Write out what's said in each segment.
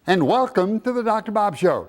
And welcome to the Dr. Bob Show.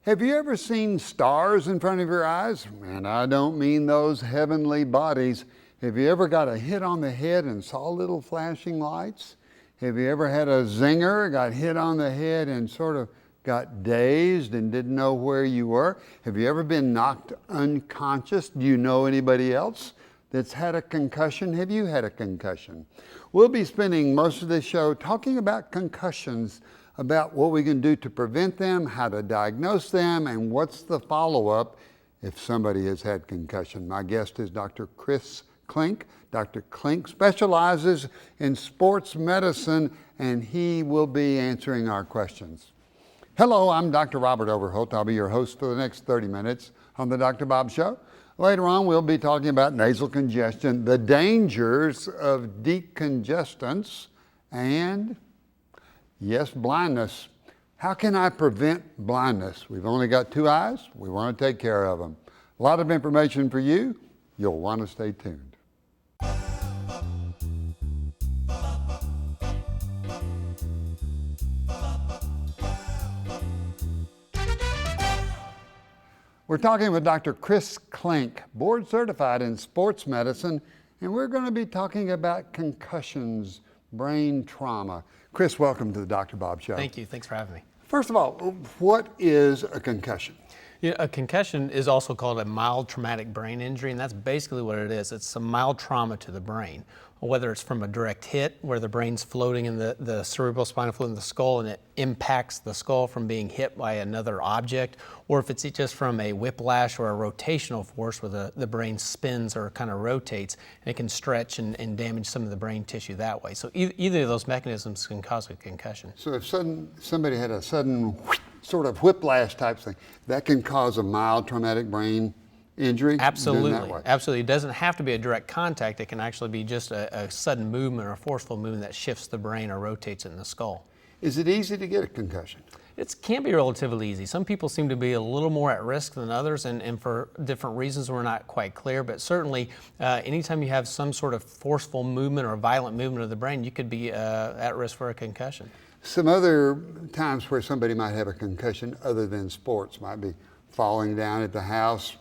Have you ever seen stars in front of your eyes? And I don't mean those heavenly bodies. Have you ever got a hit on the head and saw little flashing lights? Have you ever had a zinger, got hit on the head and sort of got dazed and didn't know where you were? Have you ever been knocked unconscious? Do you know anybody else that's had a concussion? Have you had a concussion? We'll be spending most of this show talking about concussions, about what we can do to prevent them, how to diagnose them, and what's the follow-up if somebody has had concussion. My guest is Dr. Chris Klenck. Dr. Klenck specializes in sports medicine, and he will be answering our questions. Hello, I'm Dr. Robert Overholt. I'll be your host for the next 30 minutes on the Dr. Bob Show. Later on, we'll be talking about nasal congestion, the dangers of decongestants, and yes, blindness. How can I prevent blindness? We've only got two eyes. We want to take care of them. A lot of information for you. You'll want to stay tuned. We're talking with Dr. Chris Klenck, board certified in sports medicine, and we're going to be talking about concussions, brain trauma. Chris, welcome to the Dr. Bob Show. Thank you. Thanks for having me. First of all, what is a concussion? A concussion is also called a mild traumatic brain injury, and that's basically what it is. It's some mild trauma to the brain, whether it's from a direct hit where the brain's floating in the cerebral spinal fluid in the skull and it impacts the skull from being hit by another object, or if it's just from a whiplash or a rotational force where the brain spins or kind of rotates, and it can stretch and damage some of the brain tissue that way. So either of those mechanisms can cause a concussion. So if somebody had a sudden sort of whiplash type thing, that can cause a mild traumatic brain injury? Absolutely, absolutely. It doesn't have to be a direct contact. It can actually be just a sudden movement or a forceful movement that shifts the brain or rotates it in the skull. Is it easy to get a concussion? It can be relatively easy. Some people seem to be a little more at risk than others, and for different reasons we're not quite clear, but certainly anytime you have some sort of forceful movement or violent movement of the brain, you could be at risk for a concussion. Some other times where somebody might have a concussion other than sports might be falling down at the house,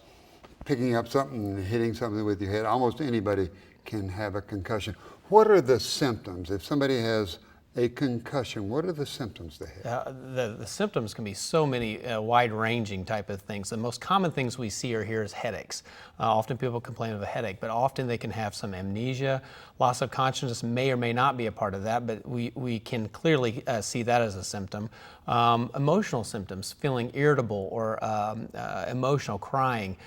picking up something and hitting something with your head. Almost anybody can have a concussion. What are the symptoms? If somebody has a concussion, what are the symptoms they have? The symptoms can be so many wide-ranging type of things. The most common things we see or hear is headaches. Often people complain of a headache, but often they can have some amnesia. Loss of consciousness may or may not be a part of that, but we can clearly see that as a symptom. Emotional symptoms, feeling irritable or emotional, crying,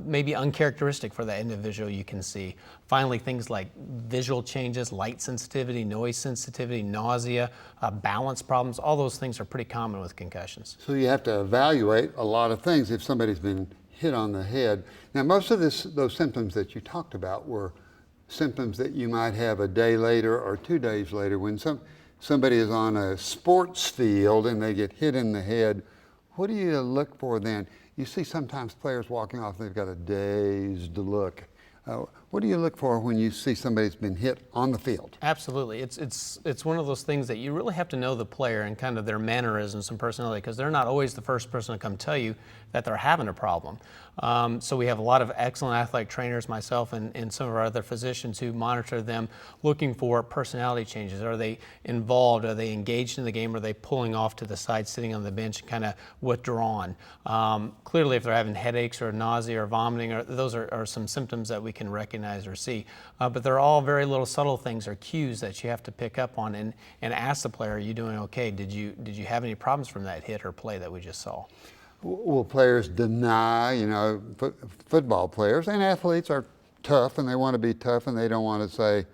may be uncharacteristic for that individual, you can see. Finally, things like visual changes, light sensitivity, noise sensitivity, nausea, balance problems, all those things are pretty common with concussions. So you have to evaluate a lot of things if somebody's been hit on the head. Now, most of those symptoms that you talked about were symptoms that you might have a day later or 2 days later when somebody is on a sports field and they get hit in the head. What do you look for then? You see sometimes players walking off, they've got a dazed look. What do you look for when you see somebody's been hit on the field? Absolutely. It's one of those things that you really have to know the player and kind of their mannerisms and personality, because they're not always the first person to come tell you that they're having a problem. So we have a lot of excellent athletic trainers, myself and some of our other physicians, who monitor them looking for personality changes. Are they involved? Are they engaged in the game? Are they pulling off to the side, sitting on the bench, and kind of withdrawn? Clearly, if they're having headaches or nausea or vomiting, those are some symptoms that we can recognize or see. But they're all very little subtle things or cues that you have to pick up on and ask the player, are you doing okay? Did you have any problems from that hit or play that we just saw? Will players deny, football players and athletes are tough and they want to be tough and they don't want to say,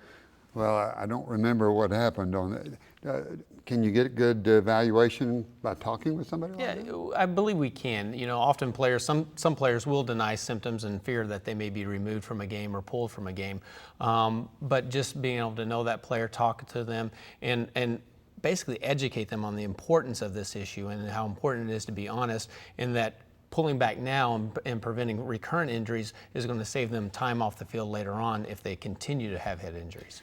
well, I don't remember what happened on that. Can you get a good evaluation by talking with somebody like that? Yeah, I believe we can. Often players, some players will deny symptoms and fear that they may be removed from a game or pulled from a game. But just being able to know that player, talk to them, and basically educate them on the importance of this issue and how important it is to be honest, and that pulling back now and preventing recurrent injuries is going to save them time off the field later on if they continue to have head injuries.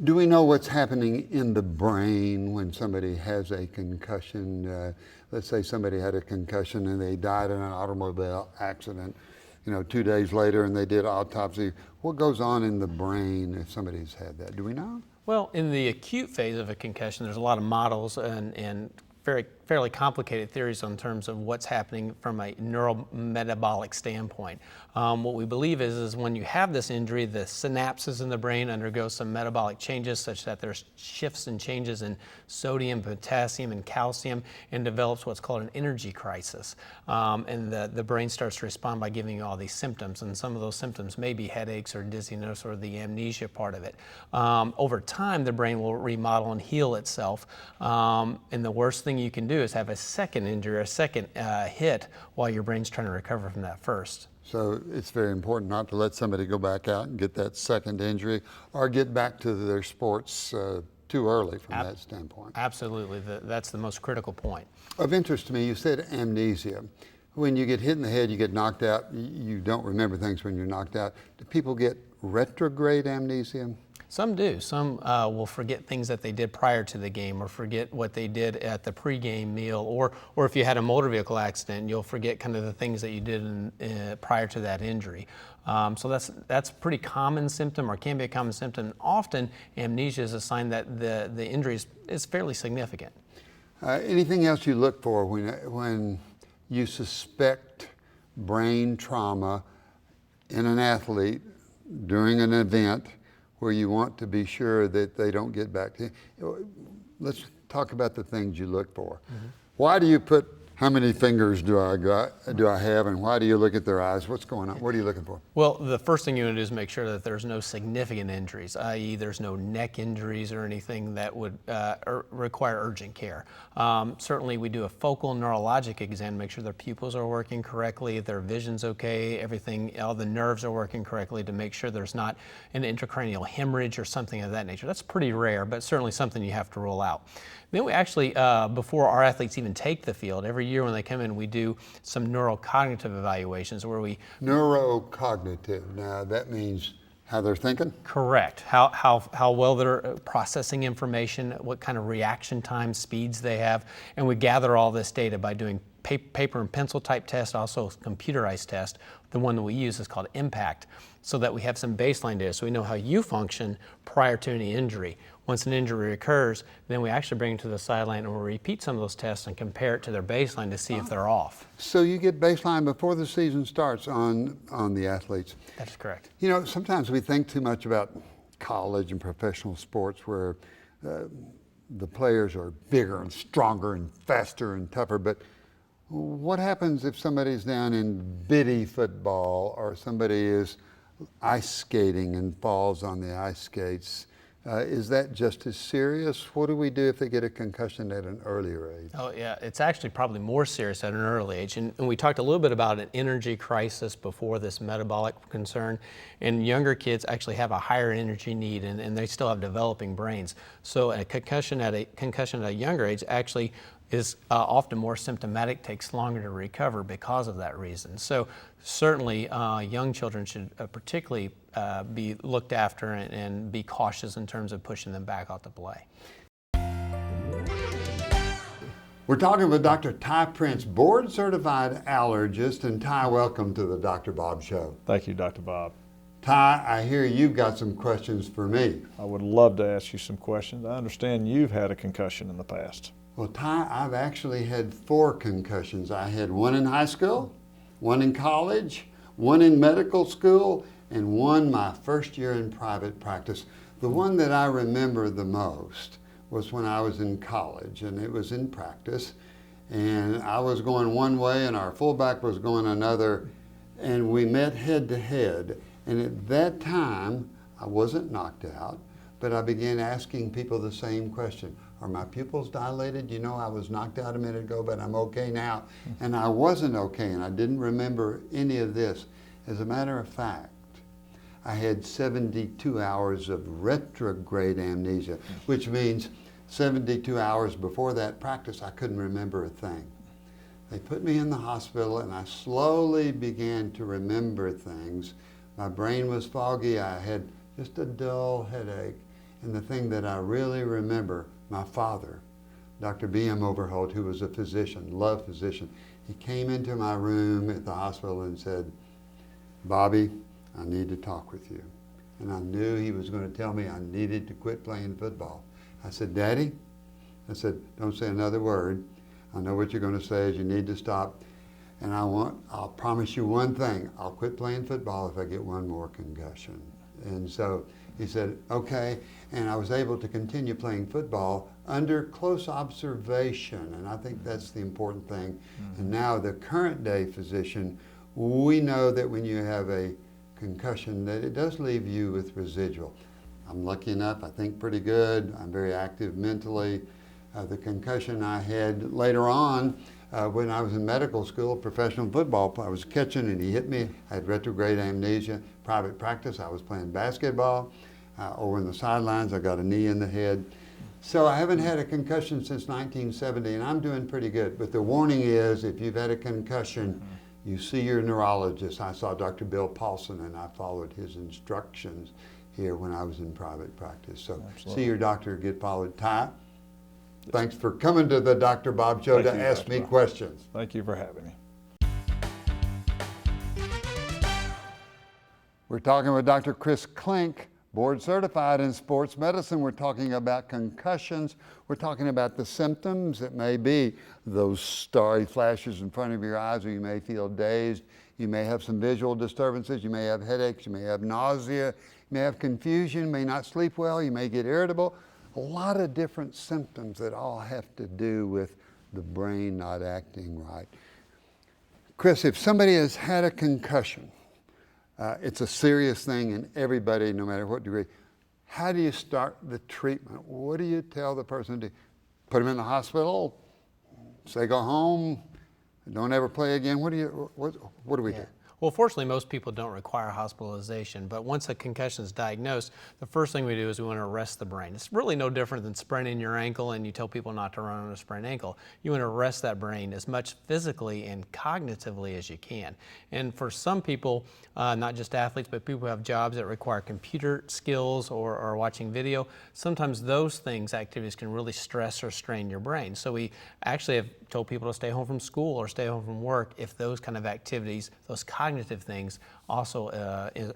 Do we know what's happening in the brain when somebody has a concussion? Let's say somebody had a concussion and they died in an automobile accident, 2 days later, and they did autopsy. What goes on in the brain if somebody's had that? Do we know? Well, in the acute phase of a concussion, there's a lot of models and fairly complicated theories in terms of what's happening from a neurometabolic standpoint. What we believe is when you have this injury, the synapses in the brain undergo some metabolic changes such that there's shifts and changes in sodium, potassium, and calcium, and develops what's called an energy crisis. And the brain starts to respond by giving you all these symptoms, and some of those symptoms may be headaches or dizziness or the amnesia part of it. Over time, the brain will remodel and heal itself, and the worst thing you can do is have a second injury or a second hit while your brain's trying to recover from that first. So it's very important not to let somebody go back out and get that second injury or get back to their sports too early from that standpoint. Absolutely. That's the most critical point. Of interest to me, you said amnesia. When you get hit in the head, you get knocked out, you don't remember things when you're knocked out. Do people get retrograde amnesia? Some do. Some will forget things that they did prior to the game, or forget what they did at the pregame meal, or if you had a motor vehicle accident, you'll forget kind of the things that you did prior to that injury. So that's a pretty common symptom, or can be a common symptom. Often amnesia is a sign that the injury is fairly significant. Anything else you look for when you suspect brain trauma in an athlete during an event where you want to be sure that they don't get back to you? Let's talk about the things you look for. Mm-hmm. Why do you put, how many fingers do I have, and why do you look at their eyes? What's going on? What are you looking for? Well, the first thing you want to do is make sure that there's no significant injuries, i.e. there's no neck injuries or anything that would require urgent care. Certainly we do a focal neurologic exam, make sure their pupils are working correctly, their vision's okay, everything, all the nerves are working correctly to make sure there's not an intracranial hemorrhage or something of that nature. That's pretty rare, but certainly something you have to rule out. Then we actually, before our athletes even take the field, every year when they come in, we do some neurocognitive evaluations where we... Neurocognitive, now that means how they're thinking? Correct. How well they're processing information, what kind of reaction time speeds they have, and we gather all this data by doing paper and pencil type tests, also computerized test. The one that we use is called Impact, so that we have some baseline data so we know how you function prior to any injury. Once an injury occurs, then we actually bring them to the sideline and we'll repeat some of those tests and compare it to their baseline to see if they're off. So you get baseline before the season starts on the athletes. That's correct. Sometimes we think too much about college and professional sports where the players are bigger and stronger and faster and tougher, but what happens if somebody's down in bitty football or somebody is ice skating and falls on the ice skates? Is that just as serious? What do we do if they get a concussion at an earlier age? Oh yeah, it's actually probably more serious at an early age. And we talked a little bit about an energy crisis before, this metabolic concern. And younger kids actually have a higher energy need and they still have developing brains. So a concussion at a younger age actually is often more symptomatic, takes longer to recover because of that reason. So certainly young children should particularly be looked after and be cautious in terms of pushing them back out to play. We're talking with Dr. Ty Prince, board certified allergist. And Ty, welcome to the Dr. Bob Show. Thank you, Dr. Bob. Ty, I hear you've got some questions for me. I would love to ask you some questions. I understand you've had a concussion in the past. Well, Ty, I've actually had 4 concussions. I had one in high school, one in college, one in medical school, and one my first year in private practice. The one that I remember the most was when I was in college, and it was in practice. And I was going one way, and our fullback was going another, and we met head to head. And at that time, I wasn't knocked out, but I began asking people the same question. Are my pupils dilated? I was knocked out a minute ago, but I'm okay now. And I wasn't okay, and I didn't remember any of this. As a matter of fact, I had 72 hours of retrograde amnesia, which means 72 hours before that practice, I couldn't remember a thing. They put me in the hospital, and I slowly began to remember things. My brain was foggy. I had just a dull headache. And the thing that I really remember, my father, Dr. B.M. Overholt, who was a physician, loved physician, he came into my room at the hospital and said, "Bobby, I need to talk with you." And I knew he was going to tell me I needed to quit playing football. I said, "Daddy," I said, "don't say another word. I know what you're going to say is you need to stop. And I'll promise you one thing. I'll quit playing football if I get one more concussion." And so he said, "Okay." And I was able to continue playing football under close observation. And I think that's the important thing. Mm-hmm. And now the current day physician, we know that when you have a concussion that it does leave you with residual. I'm lucky enough, I think pretty good. I'm very active mentally. The concussion I had later on when I was in medical school, professional football, I was catching and he hit me. I had retrograde amnesia. Private practice, I was playing basketball. Over in the sidelines, I got a knee in the head. So I haven't had a concussion since 1970 and I'm doing pretty good. But the warning is if you've had a concussion, you see your neurologist. I saw Dr. Bill Paulson and I followed his instructions here when I was in private practice. So Absolutely. See your doctor, get followed. Ty, thanks for coming to the Dr. Bob Show to ask me questions. Thank you for having me. We're talking with Dr. Chris Klenck, board certified in sports medicine. We're talking about concussions. We're talking about the symptoms. It may be those starry flashes in front of your eyes, or you may feel dazed. You may have some visual disturbances. You may have headaches. You may have nausea. You may have confusion. You may not sleep well. You may get irritable. A lot of different symptoms that all have to do with the brain not acting right. Chris, if somebody has had a concussion, it's a serious thing in everybody, no matter what degree. How do you start the treatment? What do you tell the person to do? Put them in the hospital? Say go home? Don't ever play again? What do we do? Well, fortunately, most people don't require hospitalization, but once a concussion is diagnosed, the first thing we do is we want to arrest the brain. It's really no different than spraining your ankle and you tell people not to run on a sprained ankle. You want to arrest that brain as much physically and cognitively as you can. And for some people, not just athletes, but people who have jobs that require computer skills or watching video, sometimes those activities can really stress or strain your brain. So we actually have told people to stay home from school or stay home from work if those kind of activities, those cognitive things, also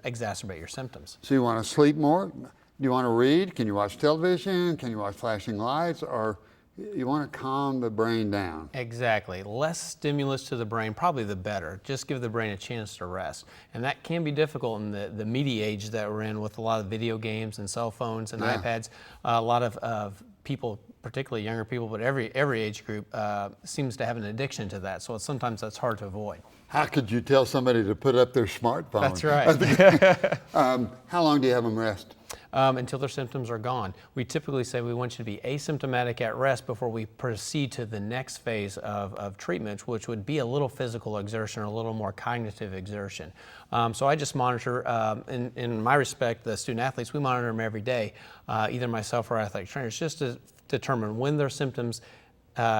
exacerbate your symptoms. So you want to sleep more? Do you want to read? Can you watch television? Can you watch flashing lights? Or you want to calm the brain down? Exactly. Less stimulus to the brain, probably the better. Just give the brain a chance to rest. And that can be difficult in the media age that we're in with a lot of video games and cell phones and iPads. A lot of people, particularly younger people, but every age group seems to have an addiction to that. So sometimes that's hard to avoid. How could you tell somebody to put up their smartphone? That's right. How long do you have them rest? Until their symptoms are gone. We typically say we want you to be asymptomatic at rest before we proceed to the next phase of treatment, which would be a little physical exertion or a little more cognitive exertion. So I just monitor, in my respect, the student athletes, we monitor them every day, either myself or athletic trainers, just to determine when their symptoms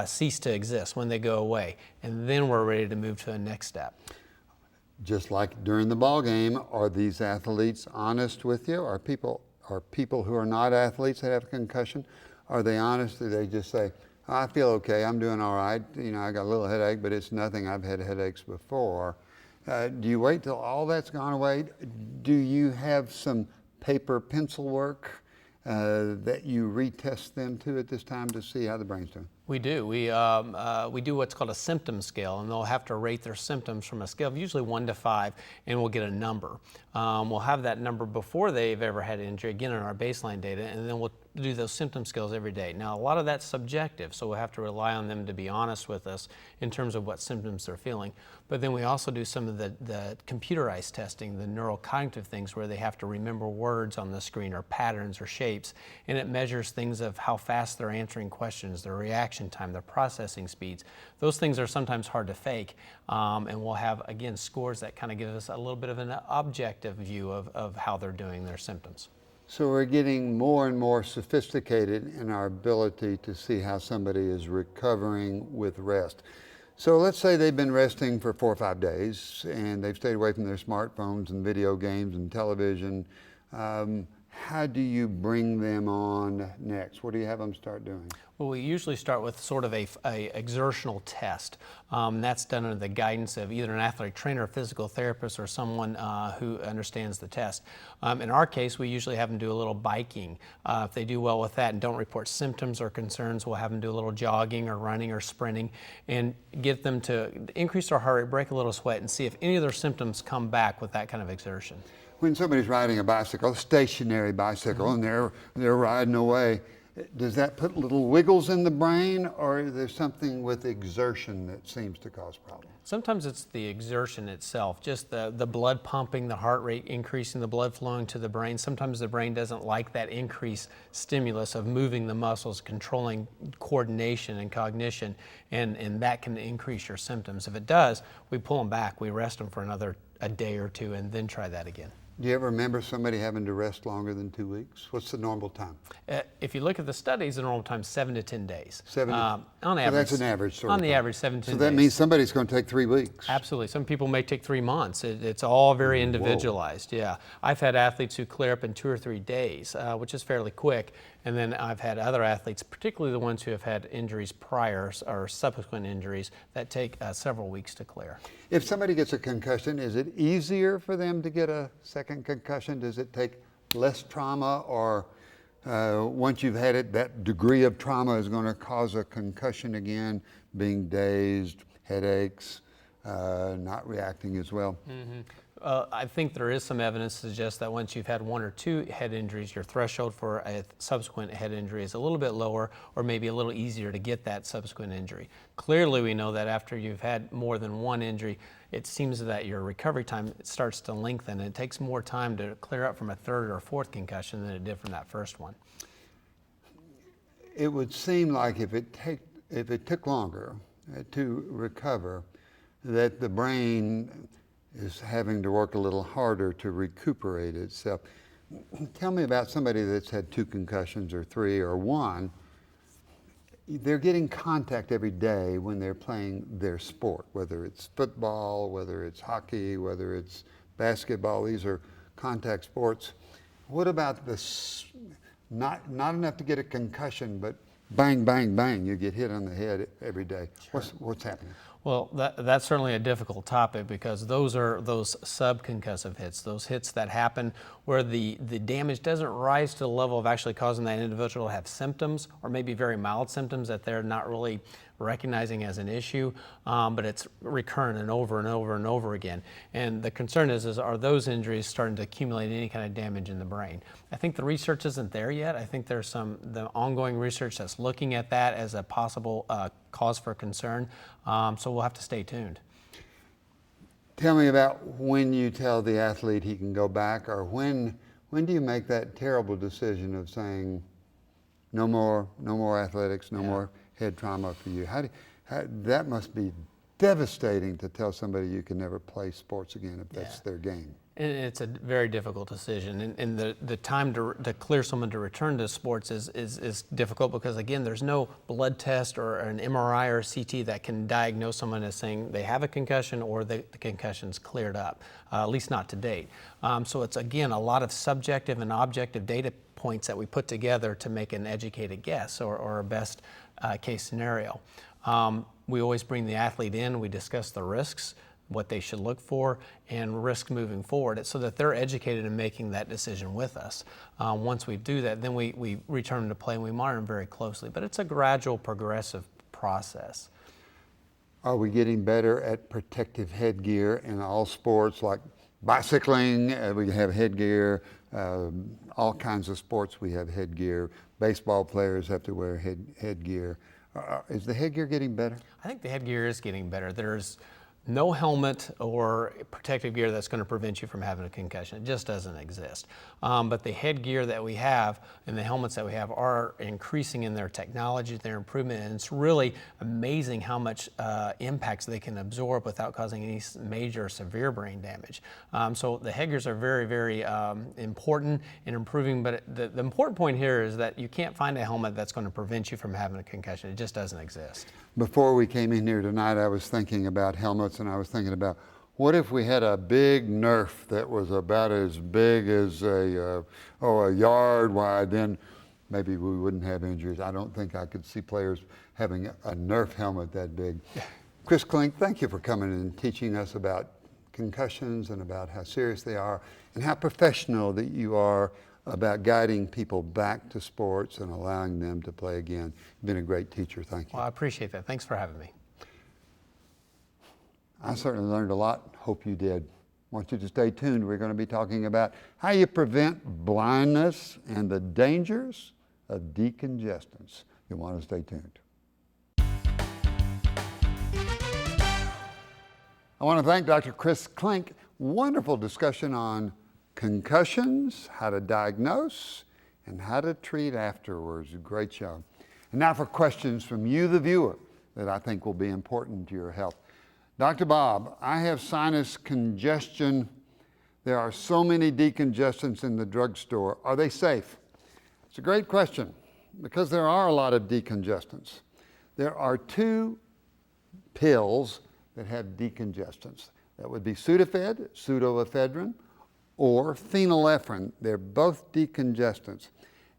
cease to exist, when they go away, and then we're ready to move to the next step. Just like during the ball game, are these athletes honest with you? Are people who are not athletes that have a concussion, are they honest? Do they just say, "I feel okay, I'm doing all right, you know, I got a little headache, but it's nothing, I've had headaches before"? Do you wait till all that's gone away? Do you have some paper pencil work that you retest them to at this time to see how the brain's doing? We do. We do what's called a symptom scale, and they'll have to rate their symptoms from a scale of usually 1 to 5, and we'll get a number. We'll have that number before they've ever had an injury, again, in our baseline data, and then we'll do those symptom scales every day. Now, a lot of that's subjective, so we'll have to rely on them to be honest with us in terms of what symptoms they're feeling. But then we also do some of the computerized testing, the neurocognitive things where they have to remember words on the screen or patterns or shapes, and it measures things of how fast they're answering questions, their reaction time, their processing speeds. Those things are sometimes hard to fake, and we'll have, again, scores that kind of give us a little bit of an objective view of how they're doing their symptoms. So we're getting more and more sophisticated in our ability to see how somebody is recovering with rest. So let's say they've been resting for 4 or 5 days and they've stayed away from their smartphones and video games and television. how do you bring them on next? What do you have them start doing? Well, we usually start with sort of a exertional test. That's done under the guidance of either an athletic trainer, a physical therapist, or someone who understands the test. In our case, we usually have them do a little biking. If they do well with that and don't report symptoms or concerns, we'll have them do a little jogging or running or sprinting and get them to increase their heart rate, break a little sweat, and see if any of their symptoms come back with that kind of exertion. When somebody's riding a bicycle, a stationary bicycle, and they're riding away, does that put little wiggles in the brain, or is there something with exertion that seems to cause problems? Sometimes it's the exertion itself, just the blood pumping, the heart rate increasing, the blood flowing to the brain. Sometimes the brain doesn't like that increased stimulus of moving the muscles, controlling coordination and cognition, and that can increase your symptoms. If it does, we pull them back, we rest them for a day or two, and then try that again. Do you ever remember somebody having to rest longer than 2 weeks? What's the normal time? If you look at the studies, the normal time is 7 to 10 days. On So average. that's an average sort of On the time. average, 7 to 10 So that days. means somebody's going to take 3 weeks. Absolutely. Some people may take 3 months. It's all very individualized. Yeah. I've had athletes who clear up in 2 or 3 days, which is fairly quick. And then I've had other athletes, particularly the ones who have had injuries prior or subsequent injuries, that take several weeks to clear. If somebody gets a concussion, is it easier for them to get a second concussion? Does it take less trauma, or once you've had it, that degree of trauma is going to cause a concussion again, being dazed, headaches, not reacting as well? I think there is some evidence to suggest that once you've had 1 or 2 head injuries, your threshold for a subsequent head injury is a little bit lower, or maybe a little easier to get that subsequent injury. Clearly, we know that after you've had more than 1 injury, it seems that your recovery time starts to lengthen, and it takes more time to clear up from a 3rd or 4th concussion than it did from that first one. It would seem like if it took longer to recover, that the brain is having to work a little harder to recuperate itself. Tell me about somebody that's had 2 concussions or 3 or 1. They're getting contact every day when they're playing their sport, whether it's football, whether it's hockey, whether it's basketball. These are contact sports. What about this? Not enough to get a concussion, but bang, bang, bang, you get hit on the head every day. Sure. What's happening? Well, that's certainly a difficult topic, because those are those subconcussive hits, those hits that happen where the damage doesn't rise to the level of actually causing that individual to have symptoms, or maybe very mild symptoms that they're not really recognizing as an issue, but it's recurrent and over and over and over again. And the concern is are those injuries starting to accumulate any kind of damage in the brain? I think the research isn't there yet. I think there's the ongoing research that's looking at that as a possible cause for concern. So we'll have to stay tuned. Tell me about when you tell the athlete he can go back, or when do you make that terrible decision of saying no more athletics, no more head trauma for you? That must be devastating to tell somebody you can never play sports again if that's their game. And it's a very difficult decision, and the time to clear someone to return to sports is difficult, because again, there's no blood test or an MRI or CT that can diagnose someone as saying they have a concussion or the concussion's cleared up, at least not to date. So it's again a lot of subjective and objective data points that we put together to make an educated guess or a best case scenario. We always bring the athlete in, we discuss the risks, what they should look for, and risk moving forward, so that they're educated in making that decision with us. Once we do that, then we return them to play, and we monitor them very closely. But it's a gradual, progressive process. Are we getting better at protective headgear in all sports, like bicycling? We have headgear. All kinds of sports we have headgear. Baseball players have to wear headgear. Is the headgear getting better? I think the headgear is getting better. There's no helmet or protective gear that's going to prevent you from having a concussion. It just doesn't exist. But the headgear that we have and the helmets that we have are increasing in their technology, their improvement, and it's really amazing how much impacts they can absorb without causing any major severe brain damage. So the headgears are very, very important in improving, but the important point here is that you can't find a helmet that's going to prevent you from having a concussion. It just doesn't exist. Before we came in here tonight, I was thinking about helmets, and I was thinking about What if we had a big Nerf that was about as big as a yard wide? Then maybe we wouldn't have injuries. I don't think I could see players having a Nerf helmet that big. Chris Klenck, thank you for coming and teaching us about concussions and about how serious they are and how professional that you are about guiding people back to sports and allowing them to play again. You've been a great teacher. Thank you. Well, I appreciate that. Thanks for having me. I certainly learned a lot. Hope you did. I want you to stay tuned. We're going to be talking about how you prevent blindness and the dangers of decongestants. You'll want to stay tuned. I want to thank Dr. Chris Klenck. Wonderful discussion on concussions, how to diagnose, and how to treat afterwards. Great show. And now for questions from you, the viewer, that I think will be important to your health. Dr. Bob, I have sinus congestion. There are so many decongestants in the drugstore. Are they safe? It's a great question because there are a lot of decongestants. There are two pills that have decongestants. That would be Sudafed, pseudoephedrine, or phenylephrine. They're both decongestants.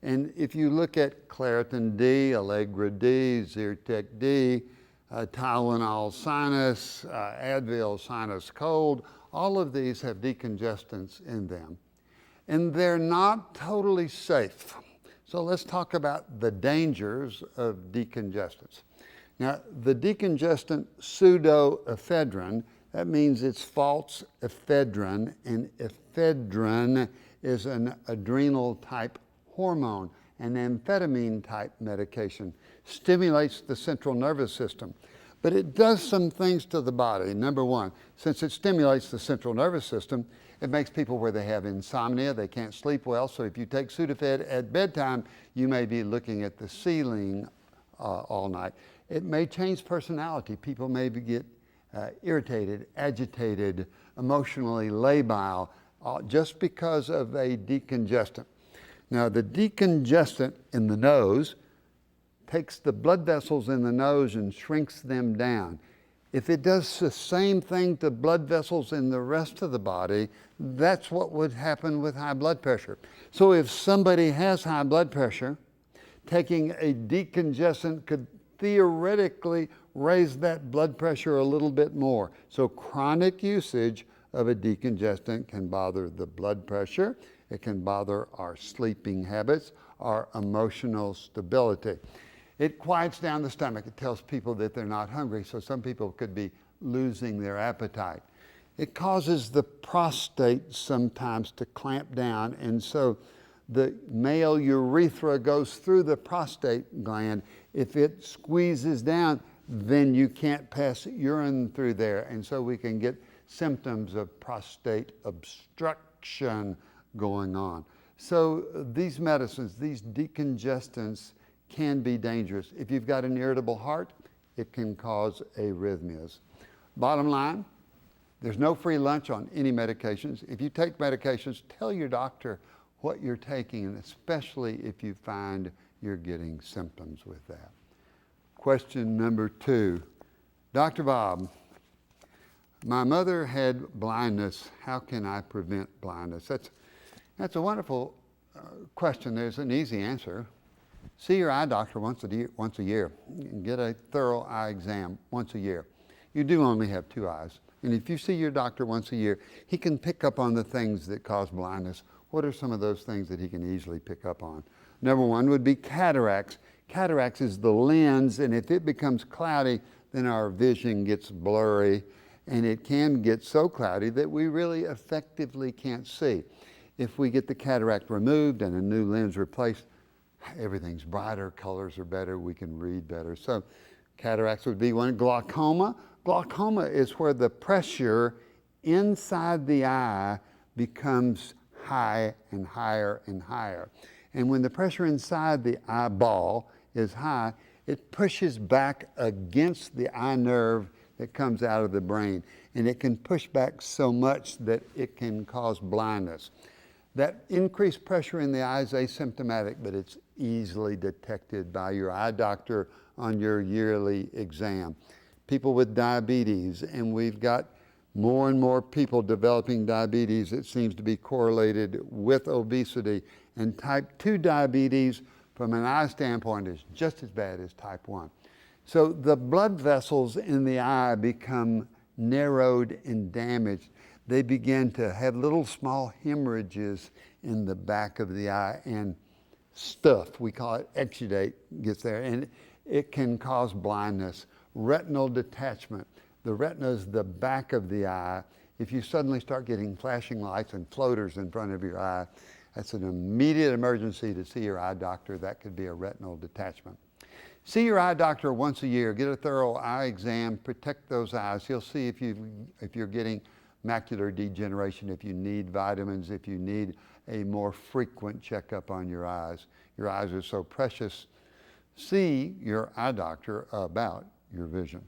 And if you look at Claritin D, Allegra D, Zyrtec D, Tylenol sinus, Advil sinus cold, all of these have decongestants in them. And they're not totally safe. So let's talk about the dangers of decongestants. Now, the decongestant pseudoephedrine, that means it's false ephedrine, and ephedrine is an adrenal type hormone, an amphetamine type medication, stimulates the central nervous system. But it does some things to the body. Number one, since it stimulates the central nervous system, it makes people where they have insomnia, they can't sleep well. So if you take Sudafed at bedtime, you may be looking at the ceiling all night. It may change personality. People may get irritated, agitated, emotionally labile, just because of a decongestant. Now, the decongestant in the nose takes the blood vessels in the nose and shrinks them down. If it does the same thing to blood vessels in the rest of the body, that's what would happen with high blood pressure. So if somebody has high blood pressure, taking a decongestant could theoretically raise that blood pressure a little bit more. So chronic usage of a decongestant can bother the blood pressure. It can bother our sleeping habits, our emotional stability. It quiets down the stomach. It tells people that they're not hungry, so some people could be losing their appetite. It causes the prostate sometimes to clamp down, and so the male urethra goes through the prostate gland. If it squeezes down, then you can't pass urine through there, and so we can get symptoms of prostate obstruction going on. So these medicines, these decongestants, can be dangerous. If you've got an irritable heart, it can cause arrhythmias. Bottom line, there's no free lunch on any medications. If you take medications, tell your doctor what you're taking, and especially if you find you're getting symptoms with that. Question number 2. Dr. Bob, my mother had blindness. How can I prevent blindness? That's a wonderful question. There's an easy answer. See your eye doctor once a year. Get a thorough eye exam once a year. You do only have 2 eyes. And if you see your doctor once a year, he can pick up on the things that cause blindness. What are some of those things that he can easily pick up on? Number 1 would be cataracts. Cataracts is the lens, and if it becomes cloudy, then our vision gets blurry, and it can get so cloudy that we really effectively can't see. If we get the cataract removed and a new lens replaced, everything's brighter, colors are better, we can read better. So cataracts would be one. Glaucoma. Glaucoma is where the pressure inside the eye becomes high and higher and higher. And when the pressure inside the eyeball is high, it pushes back against the eye nerve that comes out of the brain. And it can push back so much that it can cause blindness. That increased pressure in the eye is asymptomatic, but it's easily detected by your eye doctor on your yearly exam. People with diabetes, and we've got More and more people developing diabetes, it seems to be correlated with obesity. And type 2 diabetes, from an eye standpoint, is just as bad as type 1. So the blood vessels in the eye become narrowed and damaged. They begin to have little small hemorrhages in the back of the eye, and stuff, we call it exudate, gets there, and it can cause blindness. Retinal detachment. The retina is the back of the eye. If you suddenly start getting flashing lights and floaters in front of your eye, that's an immediate emergency to see your eye doctor. That could be a retinal detachment. See your eye doctor once a year. Get a thorough eye exam. Protect those eyes. He'll see if you're getting macular degeneration, if you need vitamins, if you need a more frequent checkup on your eyes. Your eyes are so precious. See your eye doctor about your vision.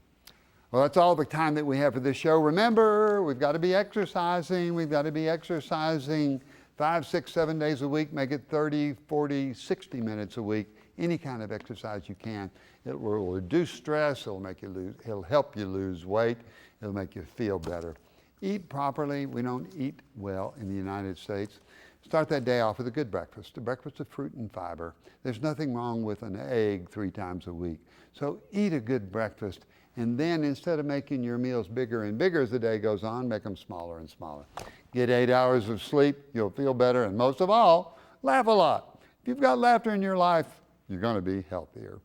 Well, that's all the time that we have for this show. Remember, we've got to be exercising. We've got to be exercising 5, 6, 7 days a week. Make it 30, 40, 60 minutes a week. Any kind of exercise you can. It will reduce stress. It'll help you lose weight. It'll make you feel better. Eat properly. We don't eat well in the United States. Start that day off with a good breakfast, a breakfast of fruit and fiber. There's nothing wrong with an egg 3 times a week. So eat a good breakfast, and then instead of making your meals bigger and bigger as the day goes on, make them smaller and smaller. Get 8 hours of sleep, you'll feel better, and most of all, laugh a lot. If you've got laughter in your life, you're going to be healthier.